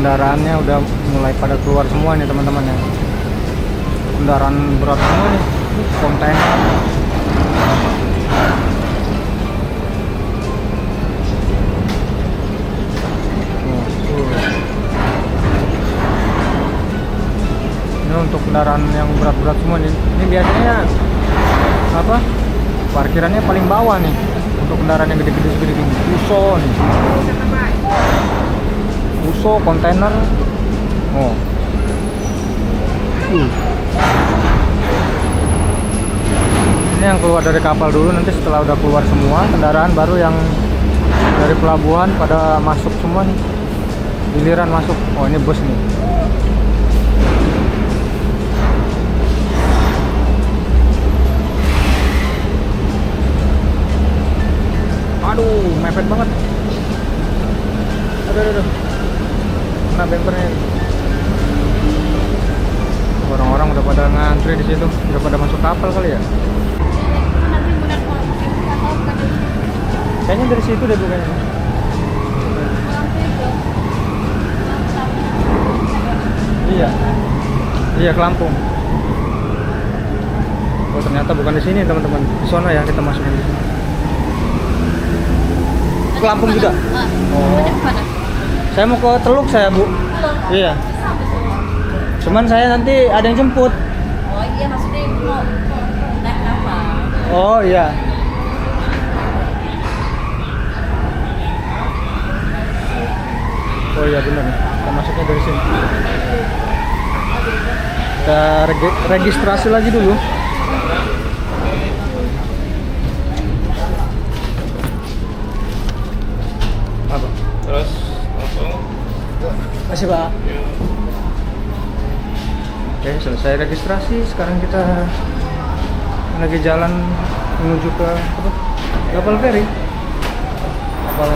kendaraannya udah mulai pada keluar semua nih teman-teman ya. Kendaraan berat semua nih, kontainer. Ini untuk kendaraan yang berat-berat semua nih. Ini biasanya apa? Parkirannya paling bawah nih. Untuk kendaraan yang gede-gede segede gini. Fuso nih. Fuso kontainer. Oh. Ini yang keluar dari kapal dulu, nanti setelah udah keluar semua kendaraan baru yang dari pelabuhan pada masuk semua nih. Giliran masuk. Oh, ini bus nih. Aduh, mepet banget. Aduh. Kena bempernya. Orang-orang udah pada ngantri di situ, udah pada masuk kapal kali ya. Kayaknya dari situ deh bukannya. Iya, ke Lampung. Oh, ternyata bukan di sini teman-teman. Di sana ya kita masukin di sini. Ke Lampung juga? Oh. Saya mau ke Teluk saya, Bu. Iya. Cuman saya nanti ada yang jemput. Oh iya, maksudnya mau naik kapal. Oh iya. Oh iya benar nih. Kita masuknya dari sini. Kita registrasi lagi dulu. Apa? Terus langsung. Masih Pak. Oke, selesai registrasi. Sekarang kita lagi jalan menuju ke apa? Kapal feri. Kapal.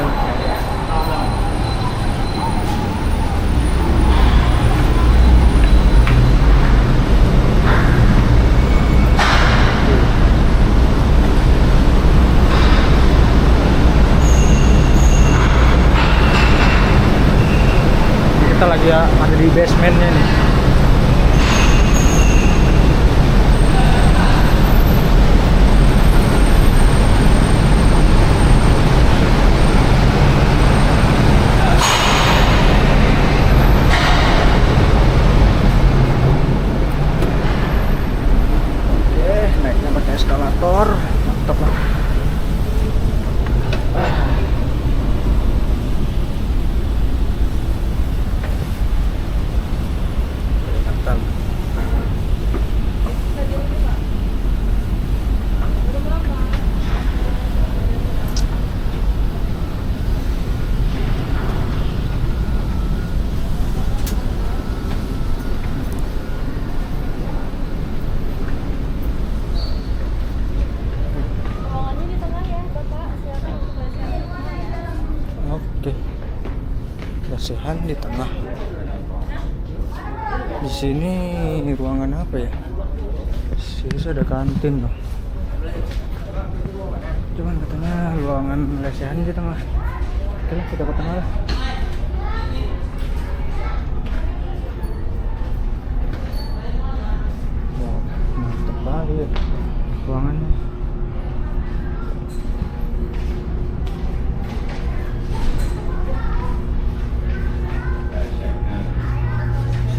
Kita lagi ada di basementnya nih. Naiknya pakai eskalator, mantap lah. Mantap. Oke, lesehan di tengah. Di sini ruangan apa ya? Sini ada kantin loh. Cuman katanya ruangan lesehan di tengah. Oke lah, kita ke tengah lah. Wow, mantap banget ruangannya.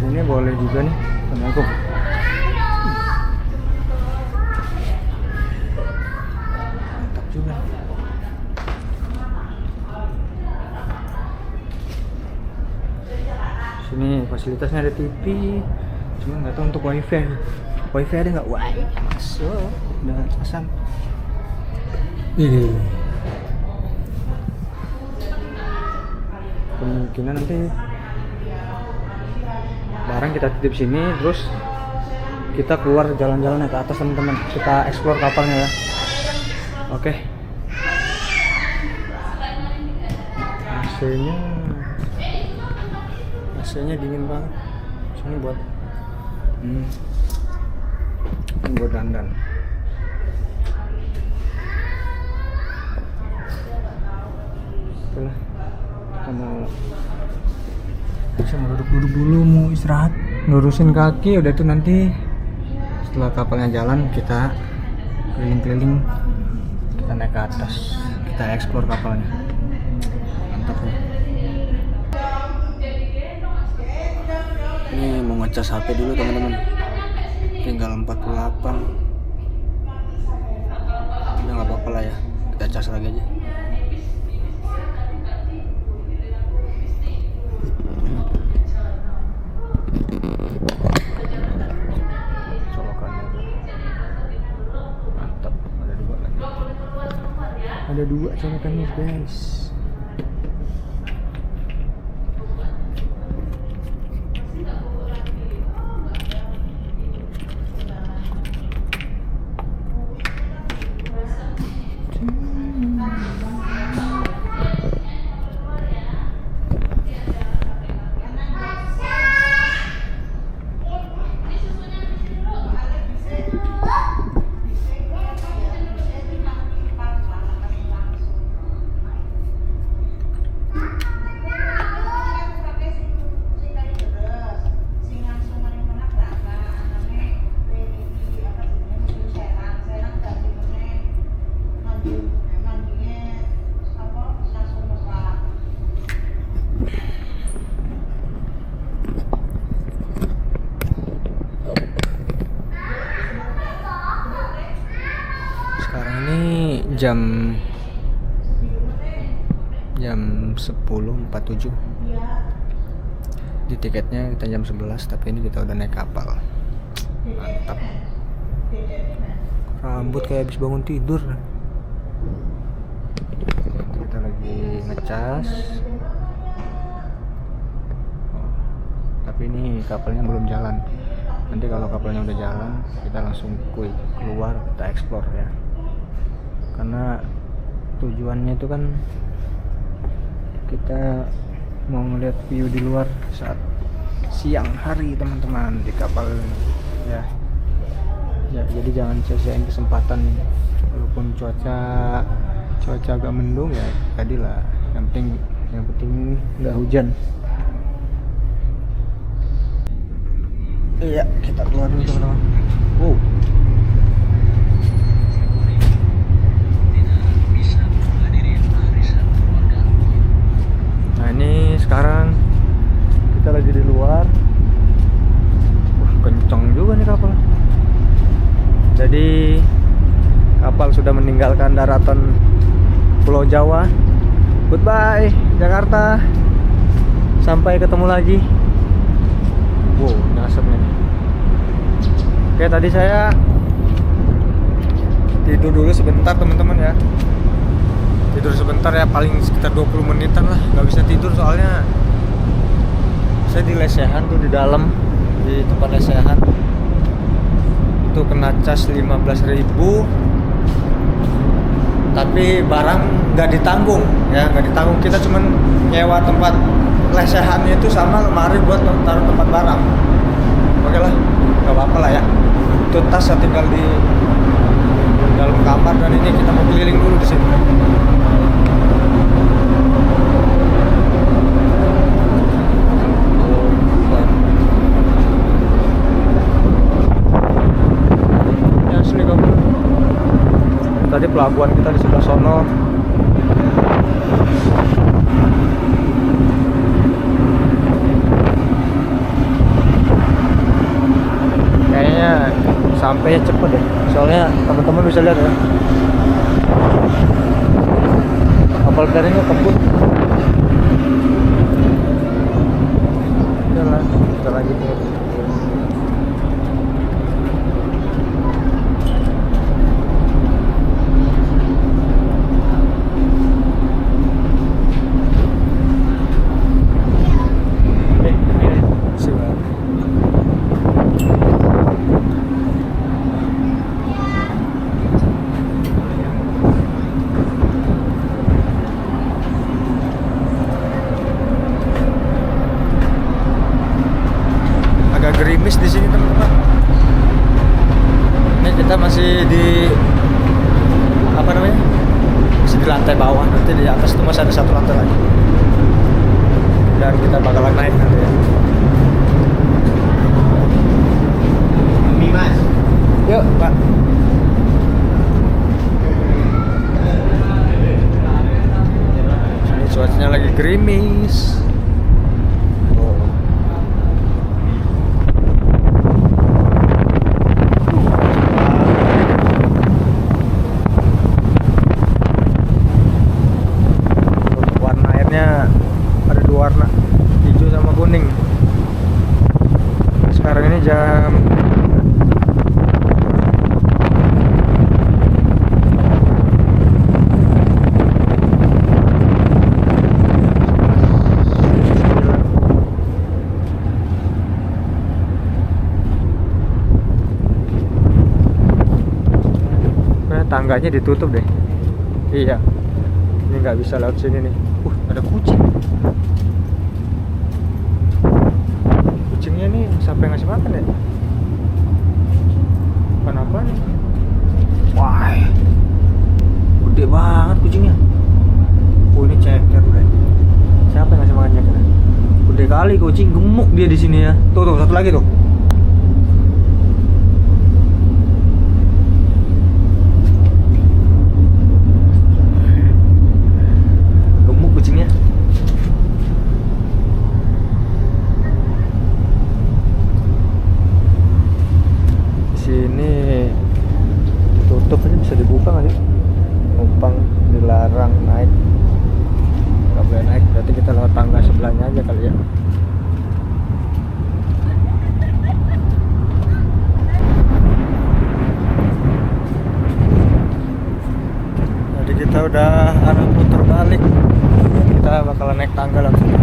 Ini boleh juga nih, Assalamualaikum. Mantap juga. Sini fasilitasnya ada TV, cuma nggak tahu untuk wifi. Wifi ada nggak? Wifi masuk, udah pasang. Ini kemungkinan nanti barang kita titip sini, terus kita keluar jalan-jalan ke atas teman-teman. Kita explore kapalnya ya. Oke. AC-nya dingin banget. Ini buat buat dandan. Itulah kita mau Saya mau duduk-duduk dulu, mau istirahat, lurusin kaki. Udah itu nanti setelah kapalnya jalan kita keliling-keliling, kita naik ke atas, kita explore kapalnya. Mantap ya. Ini mau ngecas HP dulu teman-teman, tinggal 48. Udah nggak apa-apa lah ya, kita cas lagi aja. Colokannya tuh mantap, ada dua lagi. Ada dua colokannya guys. Sekarang ini jam 10.47. Di tiketnya kita jam 11, tapi ini kita udah naik kapal. Mantap. Rambut kayak habis bangun tidur. Kita lagi ngecas. Tapi ini kapalnya belum jalan. Nanti kalau kapalnya udah jalan, kita langsung keluar, kita explore ya. Karena tujuannya itu kan kita mau ngeliat view di luar saat siang hari teman-teman di kapal ini ya. Jadi jangan sia-siain kesempatan nih. Walaupun cuaca agak mendung ya, jadilah. Yang penting nggak hujan. Iya, kita keluar dulu teman-teman. Wow. Nah ini sekarang kita lagi di luar. Kenceng juga nih kapal. Jadi kapal sudah meninggalkan daratan Pulau Jawa. Goodbye Jakarta. Sampai ketemu lagi. Wow, ini asapnya nih. Oke, tadi saya tidur dulu sebentar teman-teman ya. Tidur sebentar ya, paling sekitar 20 menitan lah. Gak bisa tidur soalnya saya di lesehan tuh di dalam, di tempat lesehan. Itu kena cas 15.000. Tapi barang nggak ditanggung ya, nggak ditanggung. Kita cuman nyewa tempat lesehannya itu sama lemari buat taruh tempat barang. Oke lah, nggak apa-apa lah ya. Itu tas saya tinggal di dalam kamar, dan ini kita mau keliling dulu di sini. Ya asli kamu. Tadi pelabuhan kita di sebelah sono. Kayaknya sampai cepet deh, soalnya teman-teman bisa lihat ya, kapal ferinya kebut. Udah lah, kita lanjutin. Gerimis di sini teman-teman. Ini kita masih di apa namanya? Masih di lantai bawah, nanti di atas itu masih ada satu lantai lagi. dan kita bakalan naik nanti ya. Mie mas. Yuk Pak. Sini cuacanya lagi gerimis. Warna airnya ada dua warna, hijau sama kuning. Sekarang ini jam tangganya ditutup deh. Iya, ini nggak bisa lewat sini nih. Ada kucing. Kucingnya nih siapa yang ngasih makan ya? Kenapa nih? Wah, gede banget kucingnya. Ini ceker udah. Siapa yang ngasih makan ceker? Gede kali kucing, gemuk dia di sini ya. Tuh satu lagi tuh. Sini ditutup aja, bisa dibuka nggak sih? Numpang dilarang naik, nggak boleh naik. Berarti kita lewat tangga sebelahnya aja kali ya. Jadi kita udah arah putar balik, kita bakalan naik tangga langsung.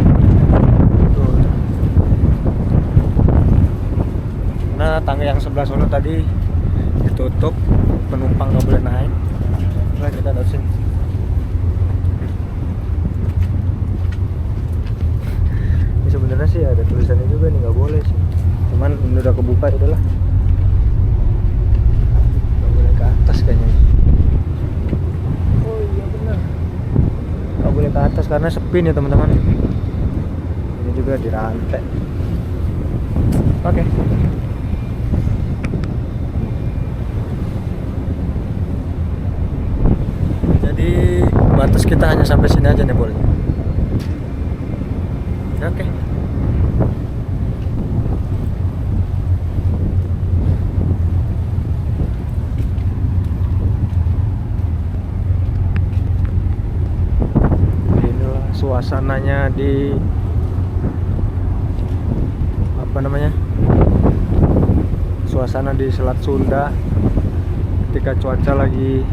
Nah, tangga yang sebelah sono tadi ditutup, penumpang nggak boleh naik. Nah, kita dari sini. Ini sebenarnya sih ada tulisannya juga nih, nggak boleh sih. Cuman ini udah kebuka, ya udahlah. Nggak boleh ke atas kayaknya. Oh iya benar. Nggak boleh ke atas karena sepi nih teman-teman. Ini juga dirantai. Oke. Jadi batas kita hanya sampai sini aja nih boleh. Oke. Inilah suasananya di apa namanya? Suasana di Selat Sunda ketika cuaca lagi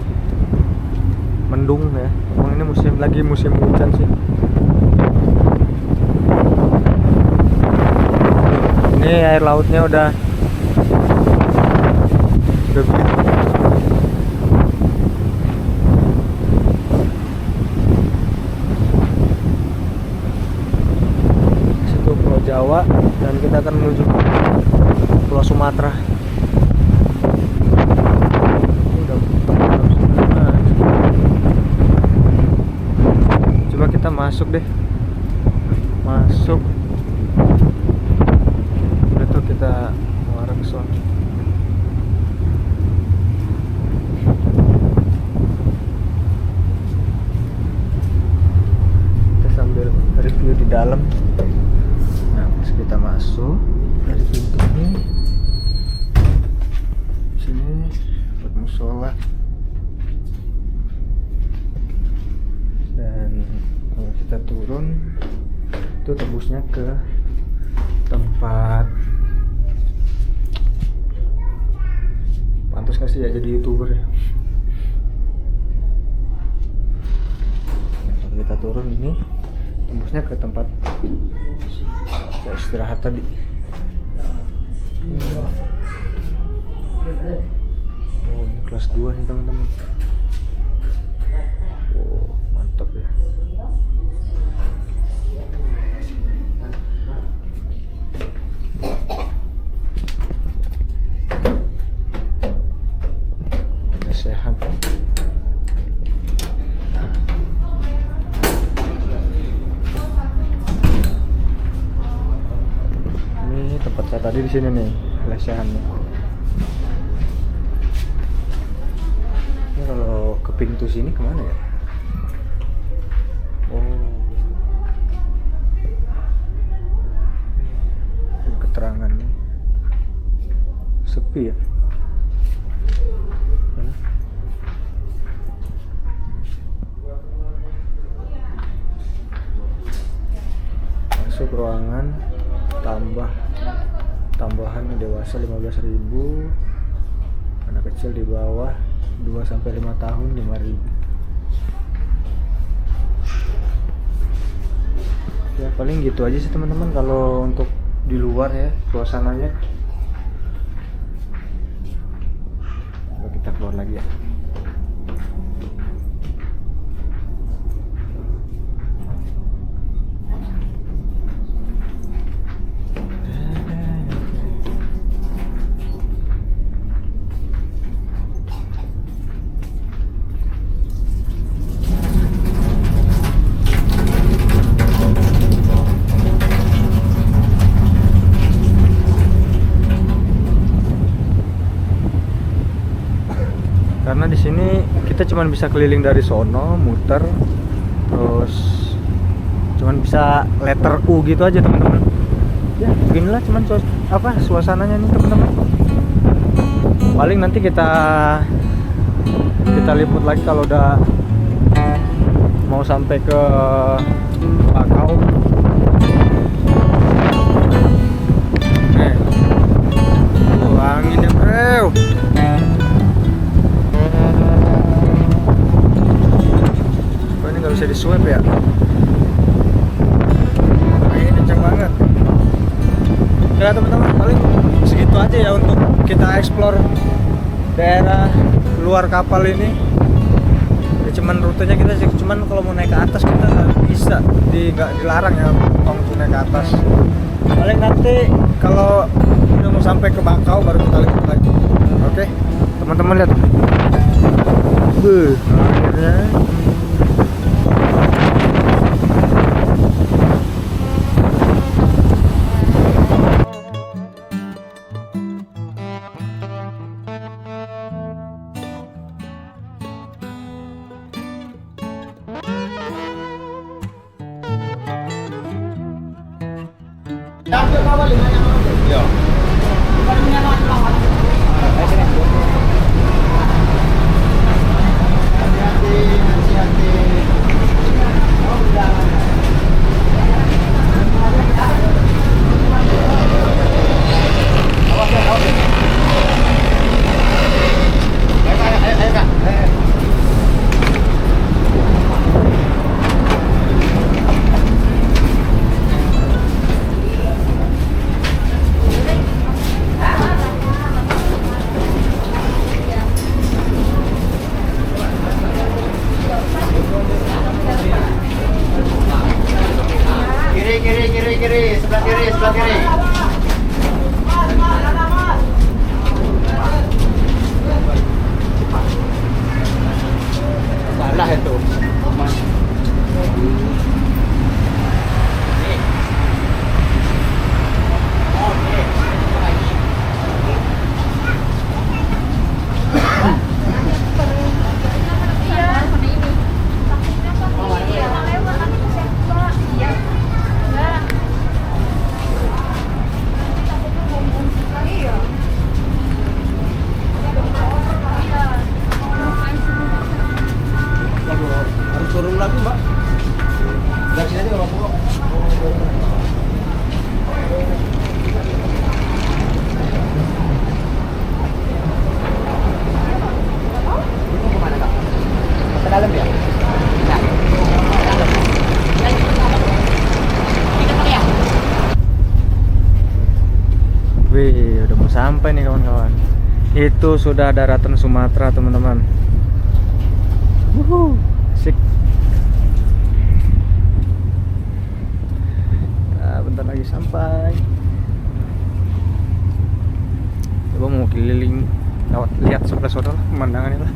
mendung ya. Emang ini musim hujan sih. Ini air lautnya udah begitu. Situ Pulau Jawa dan kita akan menuju Pulau Sumatera. Kita masuk deh, masuk. Udah tuh kita mengarah ke sana. Kita sambil review di dalam. Nah, pas kita masuk dari pintu ini, sini buat musola. Dan kalau kita turun itu tembusnya ke tempat, pantas gak sih ya jadi YouTuber ya. Kalau kita turun ini tembusnya ke tempat saya istirahat tadi. Oh, ini kelas 2 nih teman-teman. Oh, mantap ya. Sehat. tadi di sini nih lesehannya. Ini kalau ke pintu sini kemana ya? Oh, ini keterangannya sepi ya. Masuk ruangan, tambahan dewasa 15.000, anak kecil di bawah 2 sampai 5 tahun 5.000. Ya paling gitu aja sih teman-teman kalau untuk di luar ya suasananya. Coba kita keluar lagi ya. Karena di sini kita cuma bisa keliling dari sono, muter, terus cuman bisa letter U gitu aja teman-teman. Ya beginilah cuman suasananya nih teman-teman. Paling nanti kita liput lagi kalau udah mau sampai ke Bakau. Anginnya bro. Nggak bisa disuap ya, ini kenceng banget ya teman-teman. Paling segitu aja ya untuk kita explore daerah luar kapal ini ya, cuman rutenya kita sih, cuman kalau mau naik ke atas kita nggak bisa, nggak dilarang ya untuk naik ke atas. Paling nanti kalau udah mau sampai ke Bakau baru kita lihat lagi. Oke teman-teman, lihat akhirnya sebelah kiri. Salah itu. Turun lagi mbak, dari sini aja nggak apa-apa. Ini mau kemana kak? Ke dalam ya? Nah. Wih, udah mau sampai nih kawan-kawan. Itu sudah daratan Sumatera teman-teman. Asik. Bentar lagi sampai. Coba mau keliling, lihat sebelah sana lah pemandangannya lah.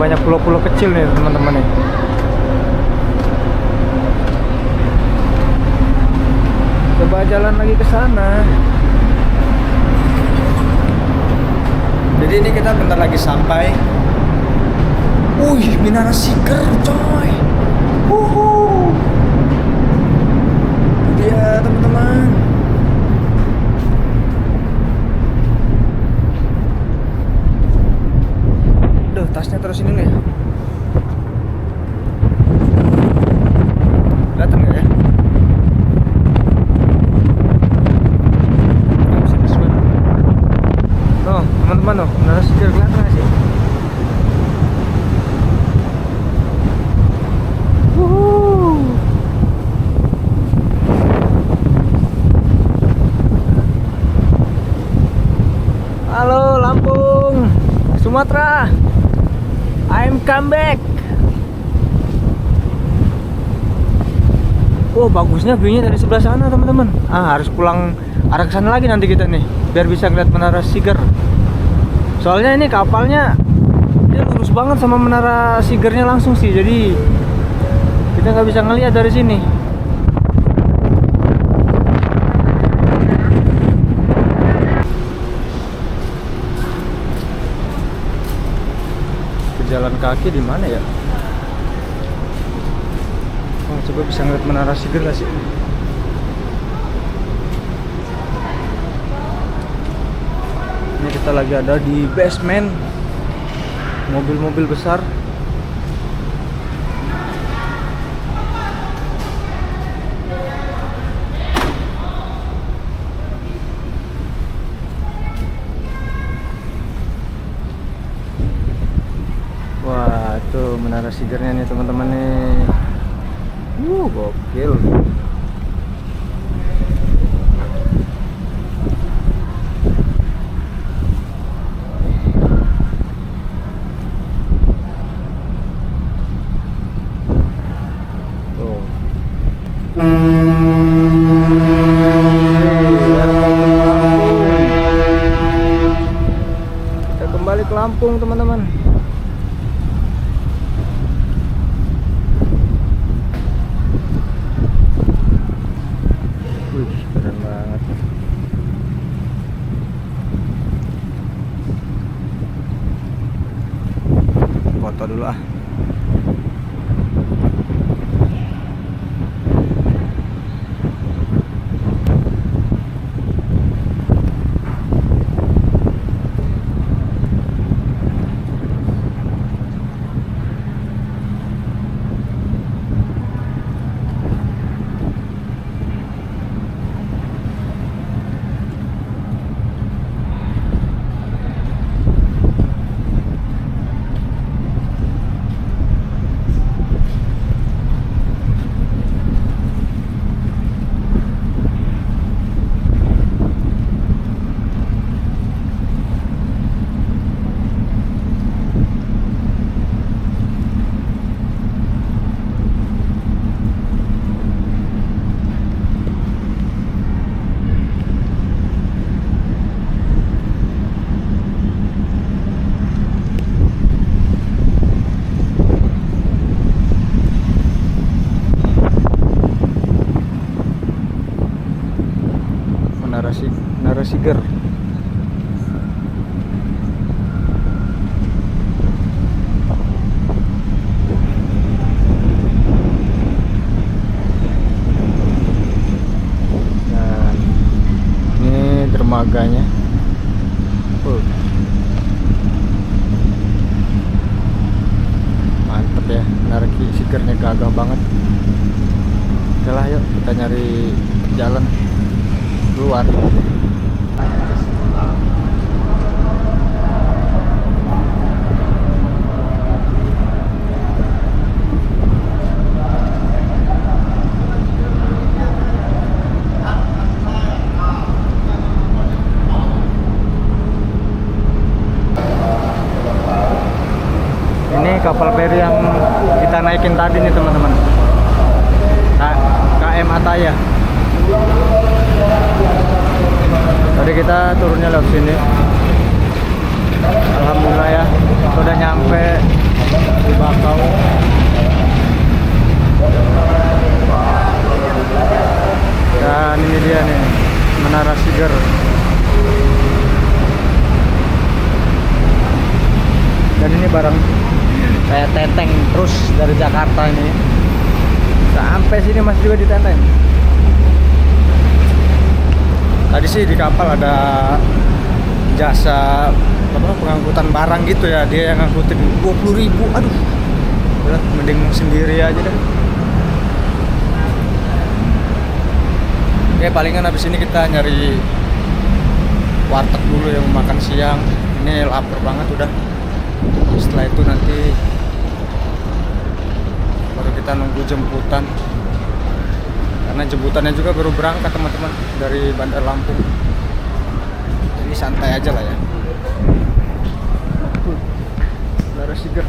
banyak pulau-pulau kecil nih teman-teman nih. Coba jalan lagi ke sana. Jadi ini kita bentar lagi sampai. Wih, Menara Siger, coy. Itu dia teman-teman. Duh, tasnya terus ini nih. Datang nggak ya? Tuh, teman-teman tuh, Menara Siger kelihatan nggak sih? Halo Lampung, Sumatera, I'm come back. Oh, bagusnya view-nya dari sebelah sana teman-teman. Harus pulang arah ke sana lagi nanti kita nih, biar bisa ngeliat Menara Siger. Soalnya ini kapalnya dia lurus banget sama Menara Sigernya langsung sih, jadi kita nggak bisa ngeliat dari sini. Jalan kaki di mana ya? Oh, coba bisa ngeliat Menara Siger gak sih? Ini kita lagi ada di basement, mobil-mobil besar. Wah, tuh Menara Sigernya nih teman-teman nih. Gokil. Tuh. Kita kembali ke Lampung teman-teman. Keren banget. Foto dulu ah. Menara Siger. Nah, ini dermaganya. Mantep ya, Menara Sigernya gagah banget. Oke lah, yuk kita nyari jalan keluar. Ini kapal feri yang kita naikin tadi nih teman-teman, KM Ataya. Tadi kita turunnya lewat sini. Alhamdulillah ya, sudah nyampe bakau. Dan ini dia nih, Menara Siger. Dan ini barang kayak tenteng terus dari Jakarta ini sampai sini masih juga ditenteng. Tadi sih di kapal ada jasa pengangkutan barang gitu ya, dia yang ngangkutin 20.000. Aduh, udah mending sendiri aja deh. Oke, palingan habis ini kita nyari warteg dulu yang makan siang. Ini lapar banget udah. Setelah itu nanti baru kita nunggu jemputan, karena jemputannya juga baru berangkat teman-teman dari Bandar Lampung. Jadi santai aja lah ya. Menara Siger.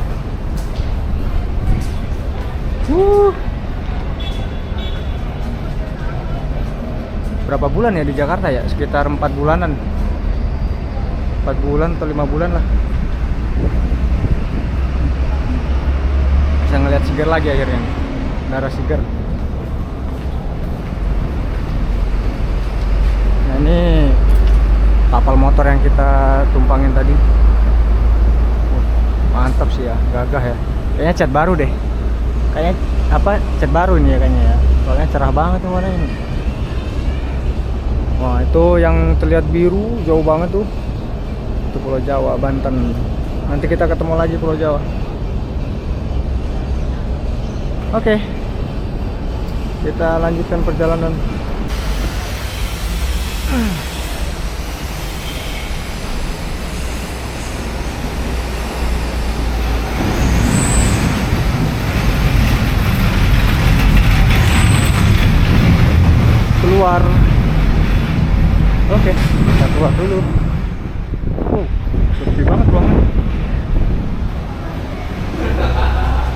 Berapa bulan ya di Jakarta ya? Sekitar 4 bulanan. 4 bulan atau 5 bulan lah. Bisa ngeliat Siger lagi akhirnya. Menara Siger. Nah ini kapal motor yang kita tumpangin tadi. Mantap sih ya, gagah ya. Kayaknya cat baru deh. Kayaknya apa? Cat baru ini ya kayaknya ya. Soalnya cerah banget tuh warnanya ini. Wah, itu yang terlihat biru jauh banget tuh. Itu Pulau Jawa, Banten. Nanti kita ketemu lagi Pulau Jawa. Oke. Kita lanjutkan perjalanan. Keluar. Oke, kita keluar dulu. Sepi banget ruangan.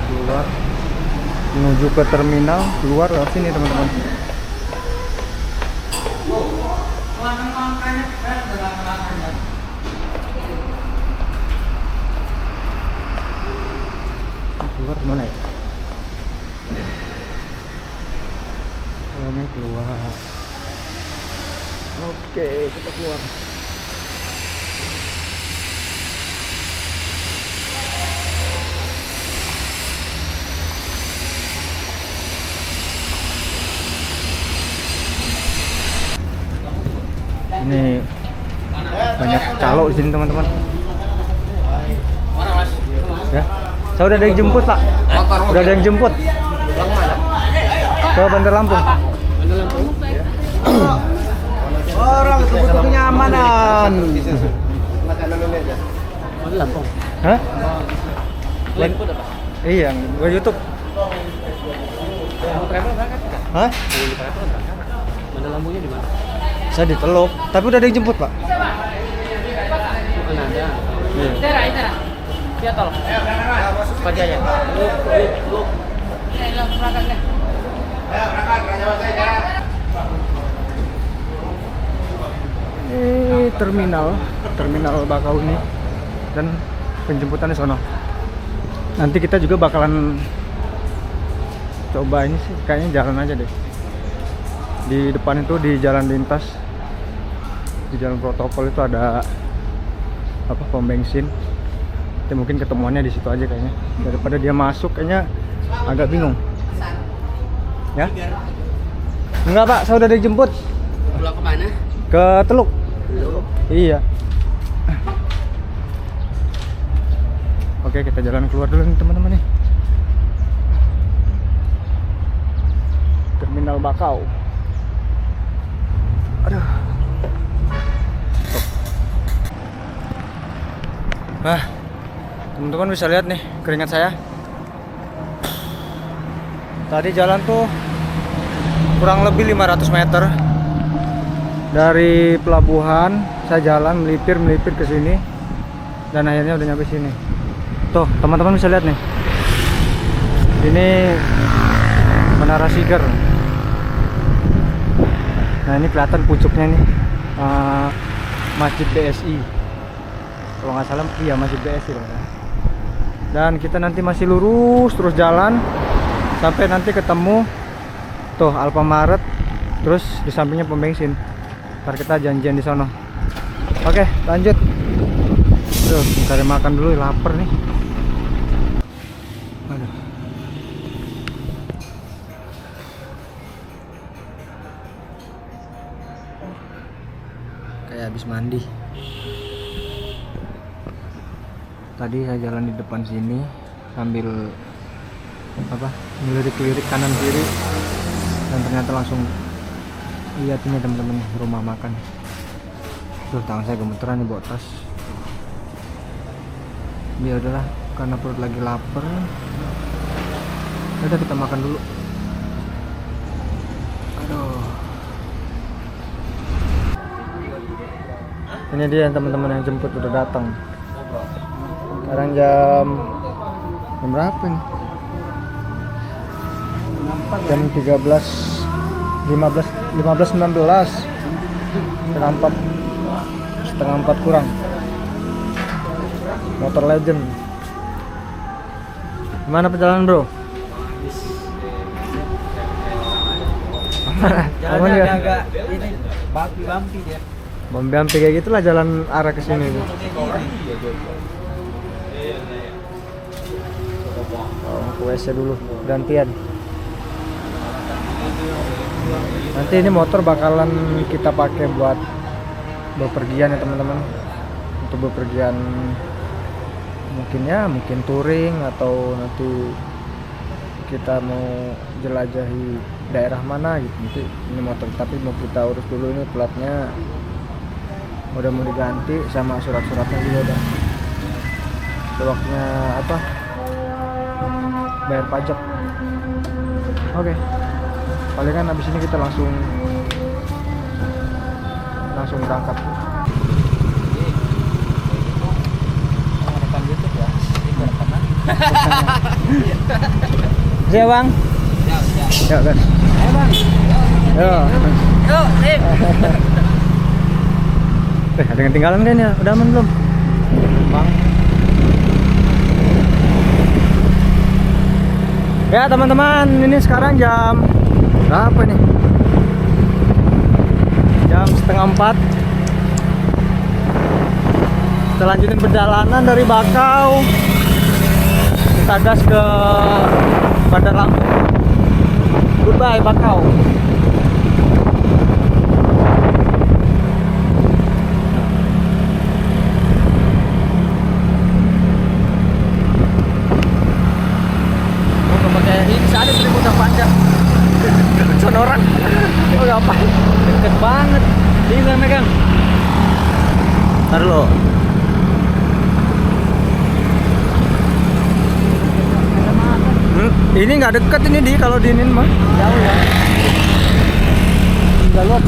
Keluar, menuju ke terminal. Keluar lewat sini teman-teman. Keluar kemana ya? Ini keluar. Oke, kita keluar. Ini banyak calo di sini teman-teman. Ya, saya udah ada yang jemput Pak. Udah ada yang jemput. Ke Bandar Lampung. Orang butuh kenyamanan. Lampung. Hah? Iya, gue YouTube. Hah? Bandar Lampungnya di mana? Saya di Teluk, tapi udah ada yang jemput Pak. Mana ada? Iya. Iya tol. Pagi aja. Ini terminal Bakau ini, dan penjemputan di sono. Nanti kita juga bakalan coba ini sih, kayaknya jalan aja deh. Di depan itu di jalan lintas, di jalan protokol itu ada apa, pom bensin. Kita mungkin ketemuannya di situ aja kayaknya, daripada dia masuk kayaknya agak bingung. Ya? Enggak Pak, saya udah dijemput. Pulang ke mana? Ke Teluk. Iya. Oke, kita jalan keluar dulu nih teman-teman nih. Terminal Bakau. Aduh. Stop. Nah, teman-teman bisa lihat nih keringat saya. Tadi jalan tuh kurang lebih 500 meter dari pelabuhan. Saya jalan melipir ke sini dan akhirnya udah nyampe sini. Tuh, teman-teman bisa lihat nih. Ini Menara Siger. Nah, ini kelihatan pucuknya nih. Masjid BSI. Kalau nggak salah, iya Masjid BSI. Dan kita nanti masih lurus terus jalan sampai nanti ketemu tuh Alfamart, terus di sampingnya pom bensin. Ntar kita janjian di sana. Oke, lanjut. Tuh, cari makan dulu, lapar nih. Aduh. Kayak habis mandi. Tadi saya jalan di depan sini sambil ngelirik-lirik kanan kiri, dan ternyata langsung lihat ini teman-teman, rumah makan. Tuh, tangan saya gemeteran nih bawa tas. Ya udahlah, karena perut lagi lapar. Udah, kita makan dulu. Aduh. Ini dia teman-teman yang jemput udah datang. Sekarang jam berapa nih? Jam 15:19. Setengah 4 kurang. Motor Legend. Gimana perjalanan, bro? Aman ya? Agak ini bumpy dia. Bumpy kayak gitulah jalan arah ke sini tuh. Ke WC dulu, gantian. Nanti ini motor bakalan kita pakai buat bepergian ya teman-teman. Untuk bepergian mungkin touring, atau nanti kita mau jelajahi daerah mana gitu. Nanti ini motor, tapi mau kita urus dulu ini platnya. Udah mau diganti sama surat-suratnya juga udah. Udah waktunya bayar pajak. Oke. Palingan habis ini kita langsung berangkat. Rekam YouTube ya. Ini rekaman. Siap, Bang? Ya. Yuk, guys. Ayo, Bang. Yuk. Yuk, Lim. Ada yang ketinggalan kan ya? Udah aman belum? Bang. Ya teman-teman, ini sekarang jam berapa nih? Jam 3:30. Kita lanjutin perjalanan dari Bakau. Kita gas ke Bandar Lampung. Goodbye Bakau. Orang oh ngapain deket banget ini nggak megang. Ntar lo ini nggak deket ini kalau diinin mah jauh ya. Jalur.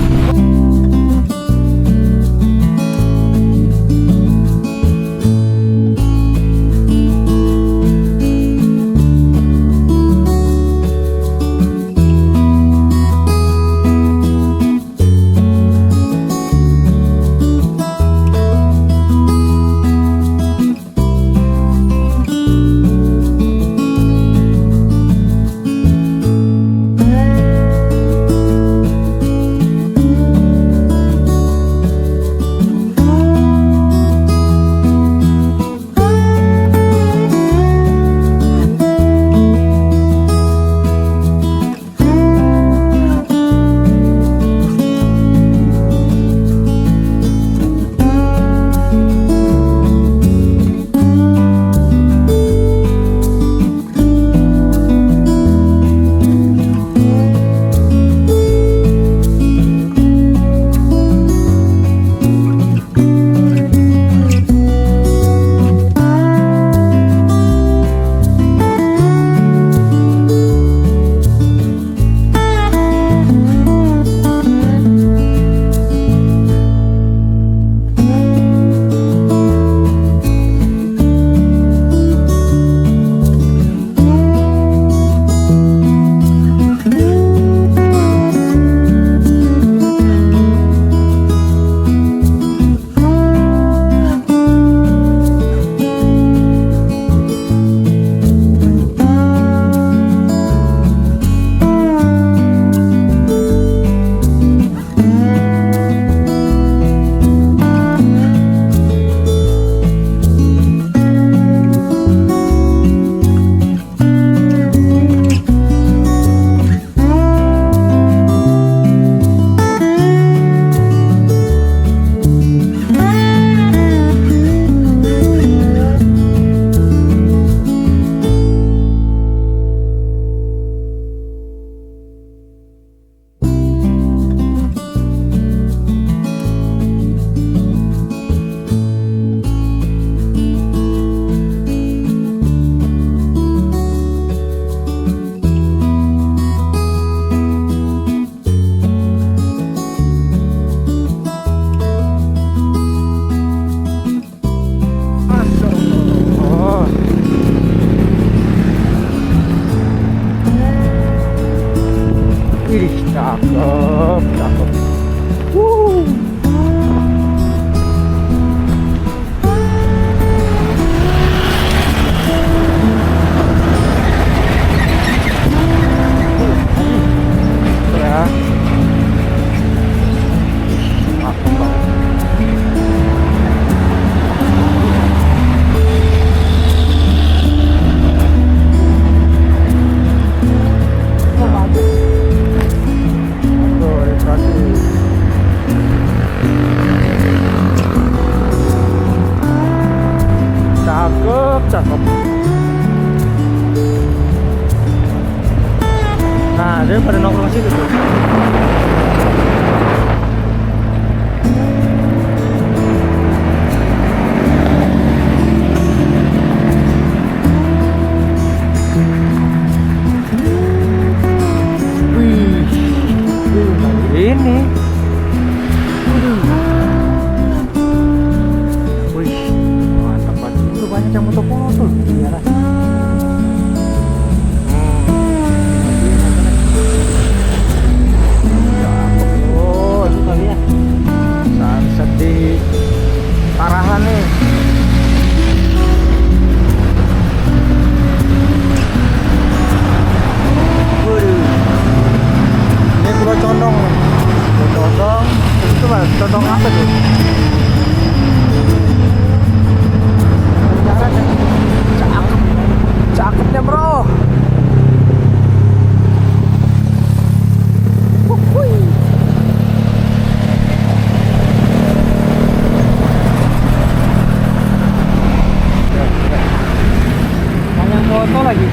Cakep, cakep. Ya. Cakep banget. Tuh, kasih. Cakep, cakep. Nah, dia pada nongkrong situ tuh. Wih, ini. Wih, mantap banget. Itu banyak yang moto-moto. Iya lah. Oh, itu kali ya. Sunset di Parahan nih. Waduh. Ini Pulau Condong. Pulau Condong. Itu mah condong apa tuh? Jalannya cakep. Cakepnya, bro. Wuhui. Banyak foto lagi.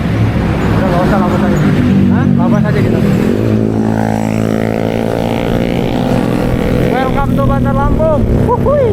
Udah nggak usah, labas aja. Hah? Labas aja gitu. Welcome to Bandar Lampung. Wuhui.